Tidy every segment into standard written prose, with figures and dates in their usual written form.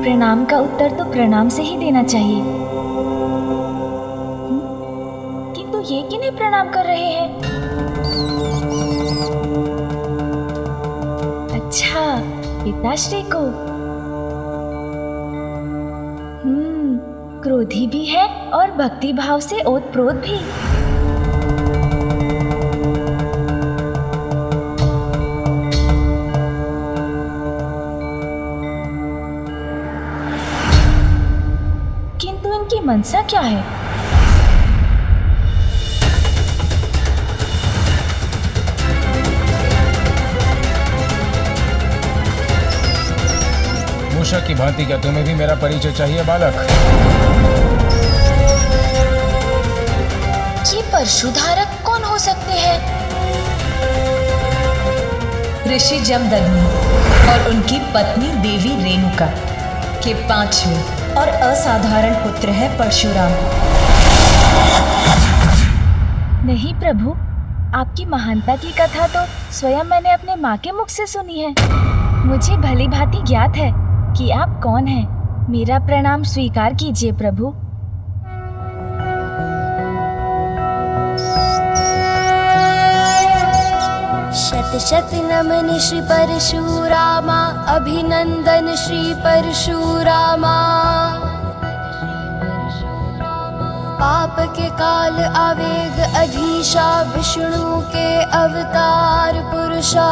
प्रणाम का उत्तर तो प्रणाम से ही देना चाहिए। किंतु ये किन्हें प्रणाम कर रहे हैं? अच्छा, पिताश्री को। क्रोधी भी है और भक्ति भाव से ओतप्रोत भी। किंतु इनकी मनसा क्या है? मूषक की भांति क्या तुम्हें भी मेरा परिचय चाहिए बालक? ये परशुधारक कौन हो सकते हैं? ऋषि जमदग्नि और उनकी पत्नी देवी रेणुका के 5वें और असाधारण पुत्र है परशुराम। नहीं प्रभु, आपकी महानता की कथा तो स्वयं मैंने अपने माँ के मुख से सुनी है। मुझे भली भांति ज्ञात है कि आप कौन हैं। मेरा प्रणाम स्वीकार कीजिए प्रभु। शत शत नमन श्री परशुरामा, अभिनंदन श्री परशुरामा। पाप के काल आवेग अधीशा, विष्णु के अवतार पुरुषा।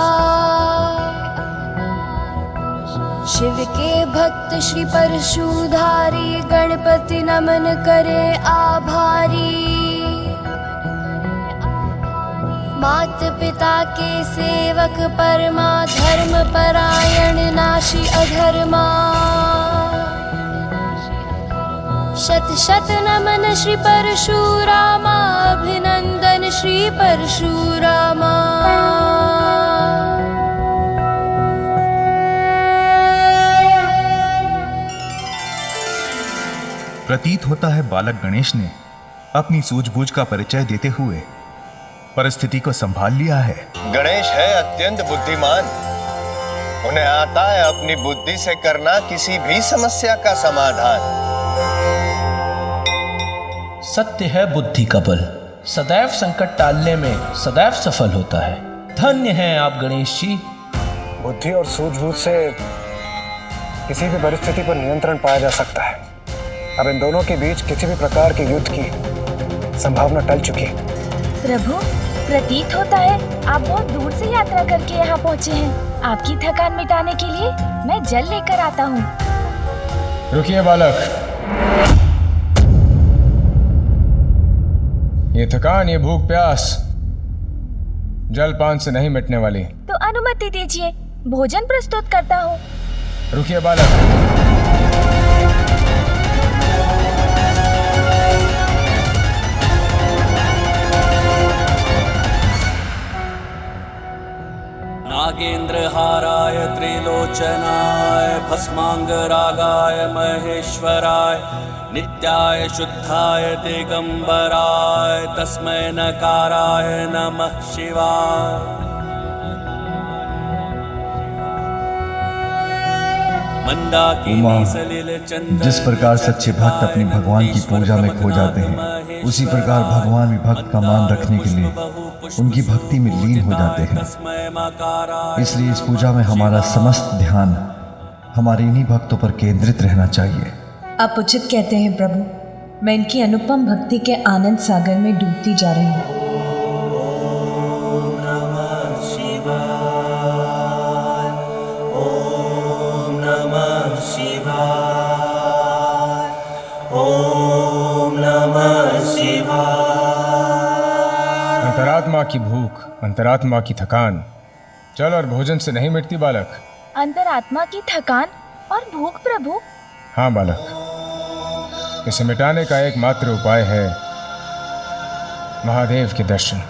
शिव के भक्त श्री परशुधारी, गणपति नमन करे आभारी। मात पिता के सेवक परमा, धर्म परायण नाशी अधर्मा। शत शत नमन श्री परशुरामा, अभिनंदन श्री परशुरामा। प्रतीत होता है बालक गणेश ने अपनी सूझबूझ का परिचय देते हुए परिस्थिति को संभाल लिया है। गणेश है अत्यंत बुद्धिमान। उन्हें आता है अपनी बुद्धि से करना किसी भी समस्या का समाधान। सत्य है बुद्धि का बल, सदैव संकट टालने में सदैव सफल होता है। धन्य हैं आप गणेश जी। बुद्धि और सूझबूझ से किसी भी परिस्थिति पर नियंत्रण पाया जा सकता है। अब इन दोनों के बीच किसी भी प्रकार के युद्ध की संभावना टल चुकी है। प्रभु, प्रतीत होता है आप बहुत दूर से यात्रा करके यहाँ पहुँचे हैं। आपकी थकान मिटाने के लिए मैं जल लेकर आता हूँ। रुकिए बालक, ये थकान, ये भूख प्यास जलपान से नहीं मिटने वाली। तो अनुमति दीजिए, भोजन प्रस्तुत करता हूँ। रुकिए बालक, नागेन्द्रहाराय त्रिलोचनाय भस्मांगरागाय महेश्वराय नित्याय शुद्धाय दिगंबराय तस्मै नकाराय नमः शिवाय। जिस प्रकार सच्चे भक्त अपने भगवान की पूजा में खो जाते हैं, उसी प्रकार भगवान भी भक्त का मान रखने के लिए उनकी भक्ति में लीन हो जाते हैं। इसलिए इस पूजा में हमारा समस्त ध्यान हमारे इन्हीं भक्तों पर केंद्रित रहना चाहिए। आप उचित कहते हैं प्रभु। मैं इनकी अनुपम भक्ति के आनंद सागर में डूबती जा रही हूँ। अंतरात्मा की भूख, अंतरात्मा की थकान जल और भोजन से नहीं मिटती बालक। अंतरात्मा की थकान और भूख प्रभु? हाँ बालक, इसे मिटाने का एकमात्र उपाय है महादेव के दर्शन।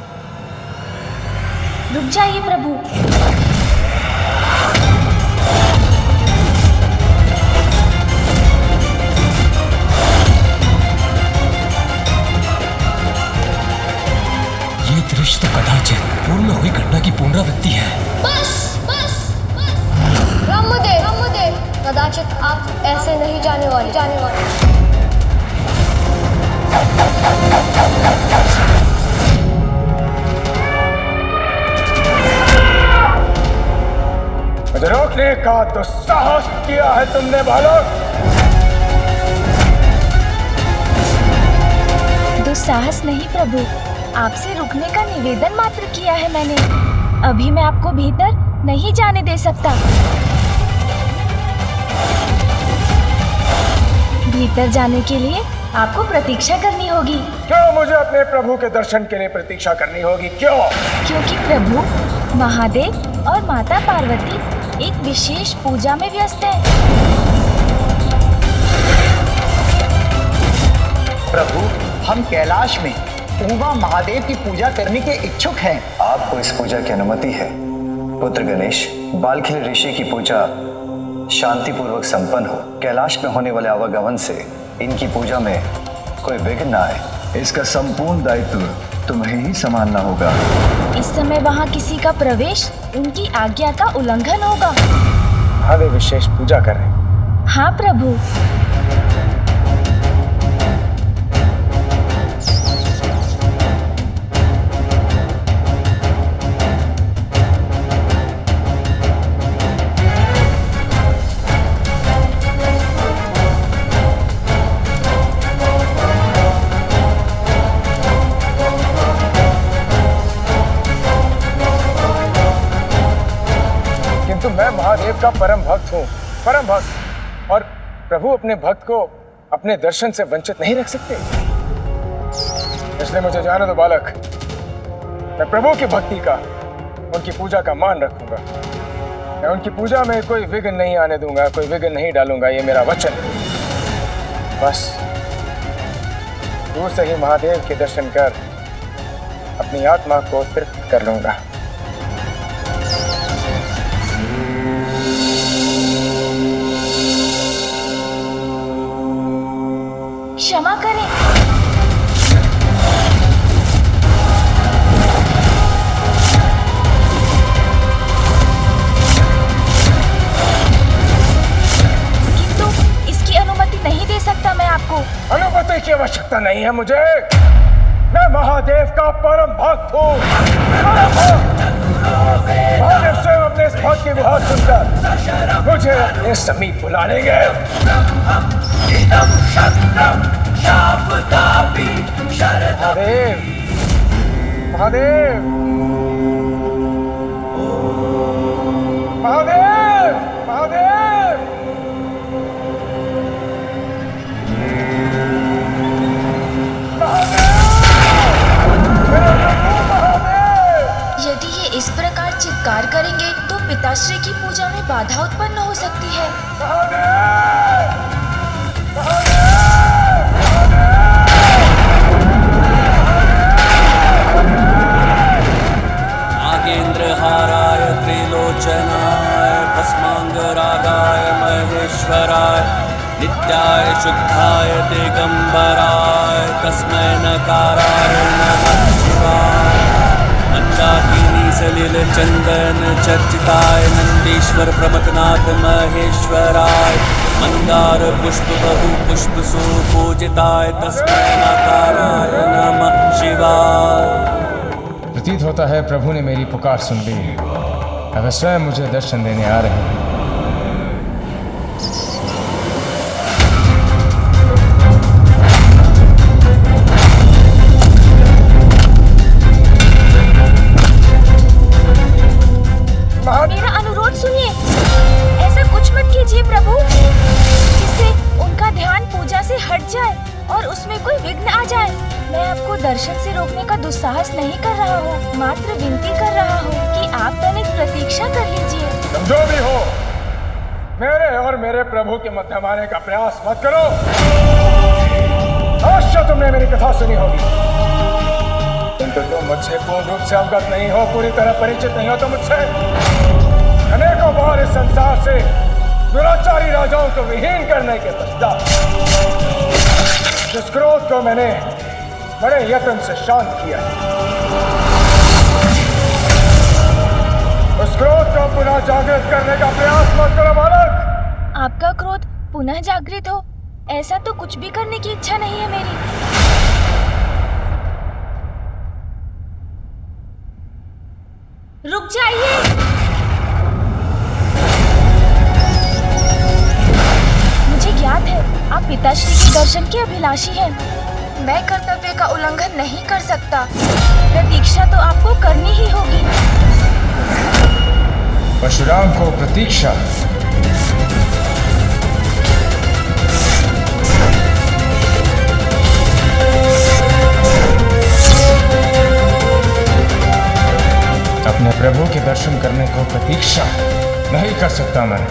रुक जाइए प्रभु। दृश्य तो कदाचित पूर्ण हुई घटना की पुनरावृत्ति है। बस बस बस। ब्रह्मदेव, कदाचित याचक आप ऐसे नहीं जाने वाले। मुझे रोकने का दुस्साहस किया है तुमने बालक। दुस्साहस नहीं प्रभु, आपसे रुकने का निवेदन मात्र किया है मैंने। अभी मैं आपको भीतर नहीं जाने दे सकता। भीतर जाने के लिए आपको प्रतीक्षा करनी होगी। क्यों मुझे अपने प्रभु के दर्शन के लिए प्रतीक्षा करनी होगी? क्यों? क्योंकि प्रभु महादेव और माता पार्वती एक विशेष पूजा में व्यस्त है। प्रभु, हम कैलाश में उमा महादेव की पूजा करने के इच्छुक हैं। आपको इस पूजा की अनुमति है पुत्र गणेश। बालखिल ऋषि की पूजा शांतिपूर्वक संपन्न हो। कैलाश में होने वाले आवागमन से इनकी पूजा में कोई विघ्न न आए। इसका संपूर्ण दायित्व तुम्हें ही संभालना होगा। इस समय वहाँ किसी का प्रवेश उनकी आज्ञा का उल्लंघन होगा। हाँ, वे विशेष पूजा कर रहे हैं। हाँ प्रभु। मैं महादेव का परम भक्त हूँ, परम भक्त। और प्रभु अपने भक्त को अपने दर्शन से वंचित नहीं रख सकते। इसलिए मुझे जाने दो बालक। मैं प्रभु की भक्ति का, उनकी पूजा का मान रखूंगा। मैं उनकी पूजा में कोई विघ्न नहीं आने दूंगा, कोई विघ्न नहीं डालूंगा, ये मेरा वचन है। बस दूर से ही महादेव के दर्शन कर अपनी आत्मा को तृप्त कर लूंगा। क्षमा करें। किंतु इसकी अनुमति नहीं दे सकता मैं आपको। अनुमति की आवश्यकता नहीं है मुझे। मैं महादेव का परम भक्त हूँ। महादेव स्वयं अपने इस भक्त की गुहार सुनकर मुझे अपने समीप बुला लेंगे। महादेव, महादेव, महादेव, महादेव। यदि ये इस प्रकार चित्कार करेंगे तो पिताश्री की पूजा में बाधा उत्पन्न हो सकती है। नागेन्द्रहाराय त्रिलोचनाय भस्मांगरागाय महेश्वराय नित्याय शुद्धाय दिगंबराय तस्मै नकाराय नमः शिवाय। मंदाकिनी सलिल चंदन चर्चिताय नंदीश्वर प्रमथनाथ महेश्वराय मंदार पुष्प बहु पुष्प सुपूजिताय तस्मै नकाराय नमः शिवाय। प्रतीत होता है प्रभु ने मेरी पुकार सुन ली। अब स्वयं मुझे दर्शन देने आ रहे हैं। मेरा अनुरोध सुनिए। ऐसा कुछ मत कीजिए प्रभु, जिससे उनका ध्यान पूजा से हट जाए और उसमें कोई विघ्न आ जाए। मैं आपको दर्शन से रोकने का दुस्साहस नहीं कर रहा हूँ, मात्र विनती कर रहा हूँ कि आप तनिक प्रतीक्षा कर लीजिए। तुम जो भी हो, मेरे और मेरे प्रभु के मध्य आने का प्रयास मत करो। अवश्य तुमने मेरी कथा सुनी होगी, किंतु तुम मुझसे पूर्ण रूप से अवगत नहीं हो, पूरी तरह परिचित नहीं हो। तो मुझसे अनेकों बार इस संसार से दुराचारी राजाओं को विहीन करने के पश्चात जिस क्रोध को मैंने बड़े यत्न से शांत किया, उस क्रोध को पुनः जागृत करने का प्रयास मत करो बालक। आपका क्रोध पुनः जागृत हो, ऐसा तो कुछ भी करने की इच्छा नहीं है मेरी। रुक जाइए। मुझे ज्ञात है आप पिताश्री के दर्शन के अभिलाषी हैं। मैं कर्तव्य का उल्लंघन नहीं कर सकता। प्रतीक्षा तो आपको करनी ही होगी। परशुराम को प्रतीक्षा? अपने प्रभु के दर्शन करने को प्रतीक्षा नहीं कर सकता मैं।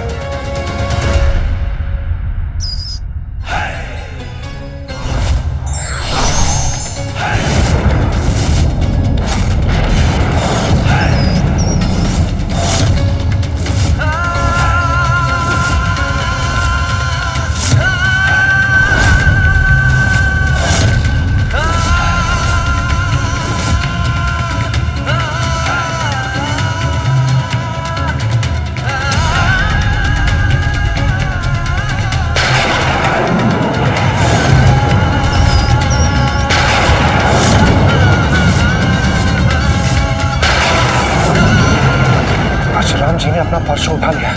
परशुराम जी ने अपना परशु उठा लिया।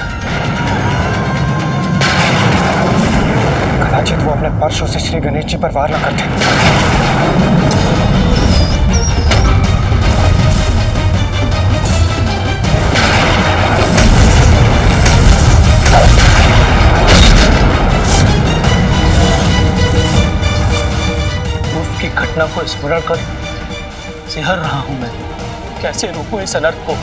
कदाचित वो अपने परशु से श्री गणेश जी पर वार न करते। उसकी घटना को स्मरण कर सिहर रहा हूं मैं। कैसे रोकूं इस अनर्थ को?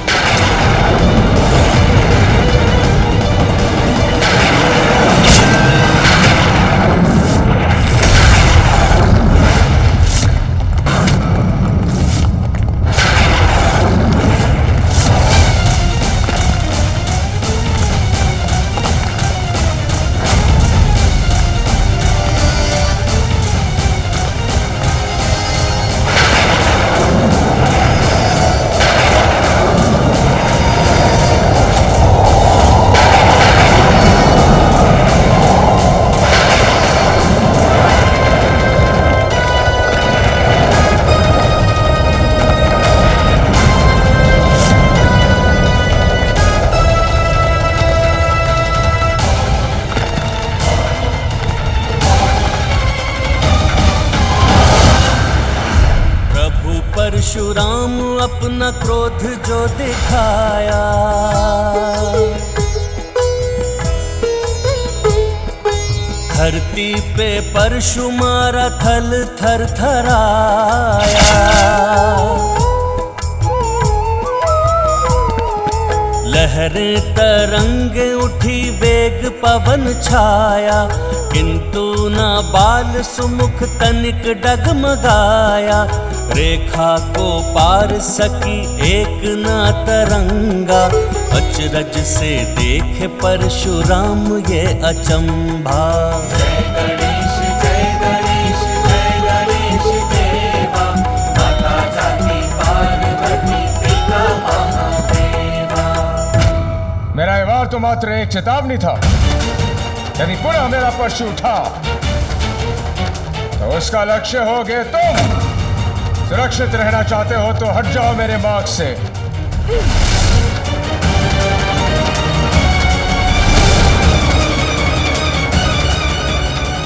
परशुराम अपना क्रोध जो दिखाया, धरती पे परशु मारा थल थर थराया। लहरें तरंगे उठी वेग पवन छाया, किंतु ना बाल सुमुख तनिक डगमगाया। रेखा को पार सकी एक ना तरंगा, अचरज से देखे परशुराम ये अचंभा। जय गणेश जय गणेश जय गणेश देवा, माता जाति पार्वती पिता महादेवा। मेरा ये वार तो मात्र एक चेतावनी था। यदि पुनः मेरा परशु उठा तो उसका लक्ष्य होगे तुम। सुरक्षित रहना चाहते हो तो हट जाओ मेरे मार्ग से।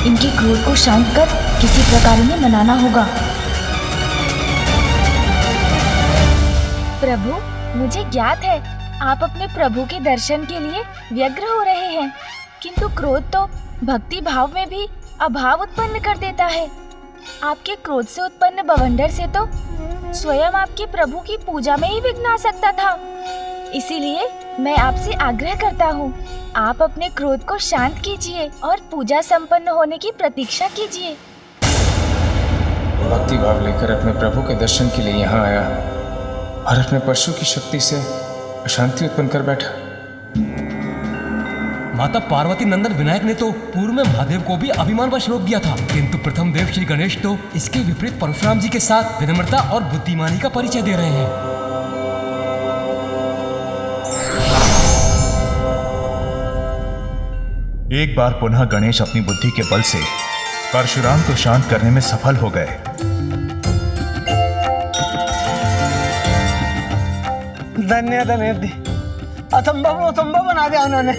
इनके क्रोध को शांत कर किसी प्रकार इन्हें मनाना होगा। प्रभु, मुझे ज्ञात है आप अपने प्रभु के दर्शन के लिए व्यग्र हो रहे हैं, किंतु क्रोध तो भक्ति भाव में भी अभाव उत्पन्न कर देता है। आपके क्रोध से उत्पन्न बवंडर से तो स्वयं आपके प्रभु की पूजा में ही विघ्न आ सकता था। इसीलिए मैं आपसे आग्रह करता हूँ, आप अपने क्रोध को शांत कीजिए और पूजा संपन्न होने की प्रतीक्षा कीजिए। भक्ति भाव लेकर अपने प्रभु के दर्शन के लिए यहाँ आया और अपने परशु की शक्ति से अशांति उत्पन्न कर बैठा। माता पार्वती नंदन विनायक ने तो पूर्व में महादेव को भी अभिमानवश रोक दिया था, किंतु प्रथम देव श्री गणेश तो इसके विपरीत परशुराम जी के साथ विनम्रता और बुद्धिमानी का परिचय दे रहे हैं। एक बार पुनः गणेश अपनी बुद्धि के बल से परशुराम को शांत करने में सफल हो गए। धन्यवाद मेहदी, अथंभव बना दिया उन्होंने।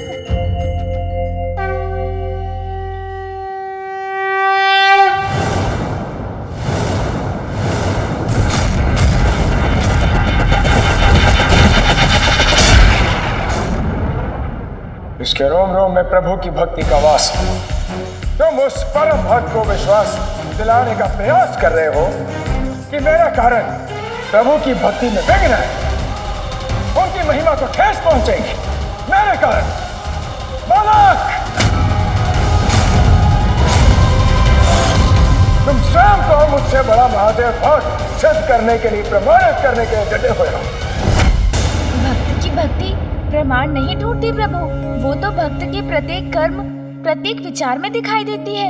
इसके रोम रोम में प्रभु की भक्ति का वास है। तुम उस परम भक्त को विश्वास दिलाने का प्रयास कर रहे हो कि मेरा कारण प्रभु की भक्ति में विघ्न है, उनकी महिमा को ठेस पहुंचेगी मेरे कारण। बालक, तुम स्वयं को मुझसे बड़ा महादेव भक्त सिद्ध करने के लिए, प्रमाणित करने के लिए डटे हुए हो। भक्त की भक्ति प्रमाण नहीं ढूंढती प्रभु, वो तो भक्त के प्रत्येक कर्म, प्रत्येक विचार में दिखाई देती है।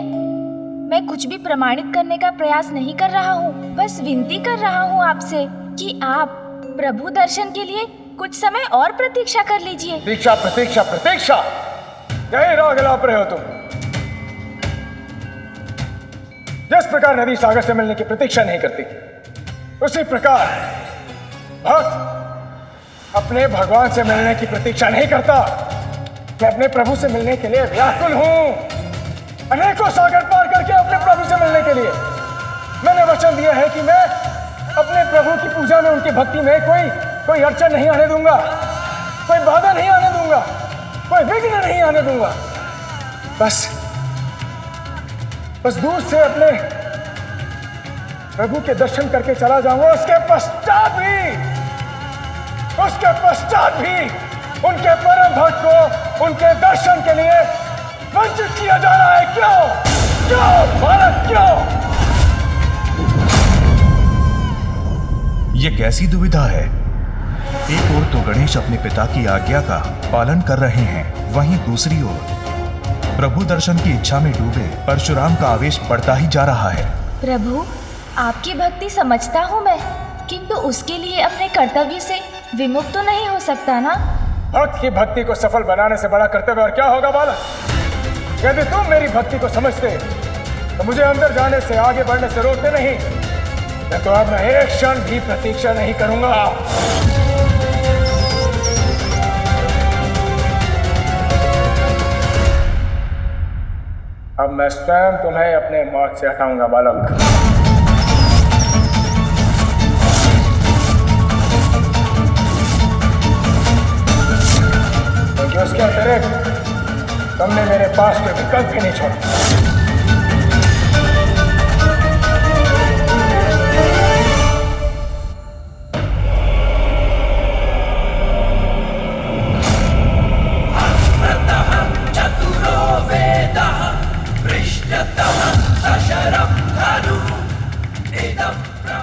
मैं कुछ भी प्रमाणित करने का प्रयास नहीं कर रहा हूँ, बस विनती कर रहा हूँ आपसे कि आप प्रभु दर्शन के लिए कुछ समय और प्रतीक्षा कर लीजिए। प्रतीक्षा प्रतीक्षा प्रतीक्षा, यही राग लाप रहे हो तुम। जिस प्रकार नदी सागर से मिलने की प्रतीक्षा नहीं करती, उसी प्रकार भक्त अपने भगवान से मिलने की प्रतीक्षा नहीं करता। मैं अपने प्रभु से मिलने के लिए व्याकुल हूं, अनेकों सागर पार करके अपने प्रभु से मिलने के लिए। मैंने वचन दिया है कि मैं अपने प्रभु की पूजा में, उनकी भक्ति में कोई अड़चन नहीं आने दूंगा, कोई बाधा नहीं आने दूंगा, कोई विघ्न नहीं आने दूंगा। बस दूर से अपने प्रभु के दर्शन करके चला जाऊंगा। उसके पश्चात भी उनके परम भक्त को उनके दर्शन के लिए वंचित किया जा रहा है। क्यों बालक, क्यों? ये कैसी दुविधा है? एक ओर तो गणेश अपने पिता की आज्ञा का पालन कर रहे हैं, वहीं दूसरी ओर प्रभु दर्शन की इच्छा में डूबे परशुराम का आवेश बढ़ता ही जा रहा है। प्रभु, आपकी भक्ति समझता हूँ मैं, किंतु उसके लिए अपने कर्तव्य से विमुक्त तो नहीं हो सकता ना। भक्त की भक्ति को सफल बनाने से बड़ा कर्तव्य और क्या होगा बालक? यदि तुम मेरी भक्ति को समझते तो मुझे अंदर जाने से, आगे बढ़ने से रोकते नहीं। मैं तो अब एक क्षण भी प्रतीक्षा नहीं करूंगा। अब मैं स्वयं तुम्हें अपने मार्ग से हटाऊंगा बालक। क्योंकि उसके अतिरिक्त तुमने मेरे पास कोई विकल्प ही नहीं छोड़ा।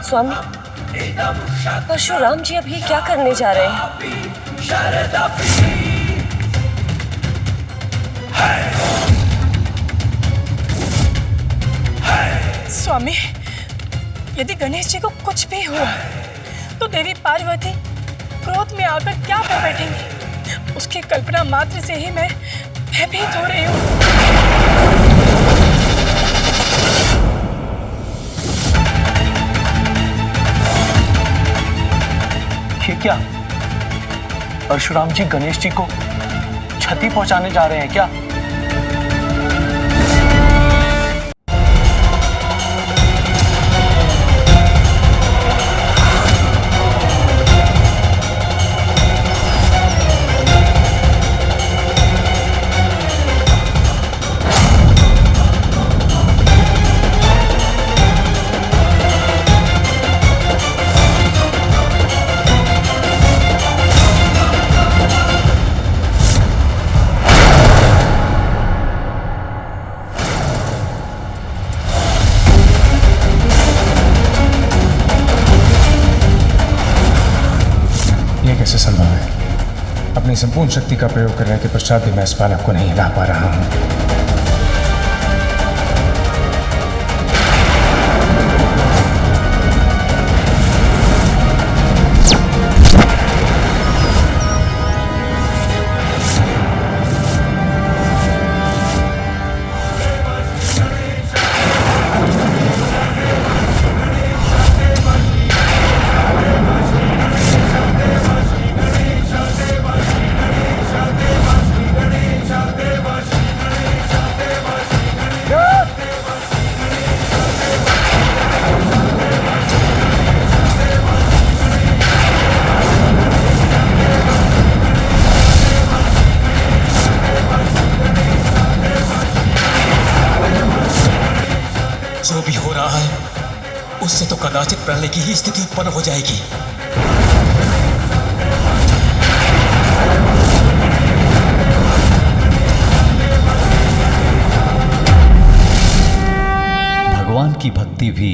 स्वामी, परशुराम जी अब ये क्या करने जा रहे हैं? स्वामी, यदि गणेश जी को कुछ भी हुआ तो देवी पार्वती क्रोध में आकर क्या कर बैठेंगी? उसकी कल्पना मात्र से ही मैं भयभीत हो रही हूँ। ये क्या? परशुराम जी गणेश जी को क्षति पहुंचाने जा रहे हैं क्या? कैसे संभव है? अपनी संपूर्ण शक्ति का प्रयोग करने के पश्चात भी मैं इस बालक को नहीं हिला पा रहा हूं। ना आए उससे तो कदाचित प्रलय की ही स्थिति उत्पन्न हो जाएगी। भगवान की भक्ति भी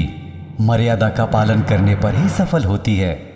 मर्यादा का पालन करने पर ही सफल होती है।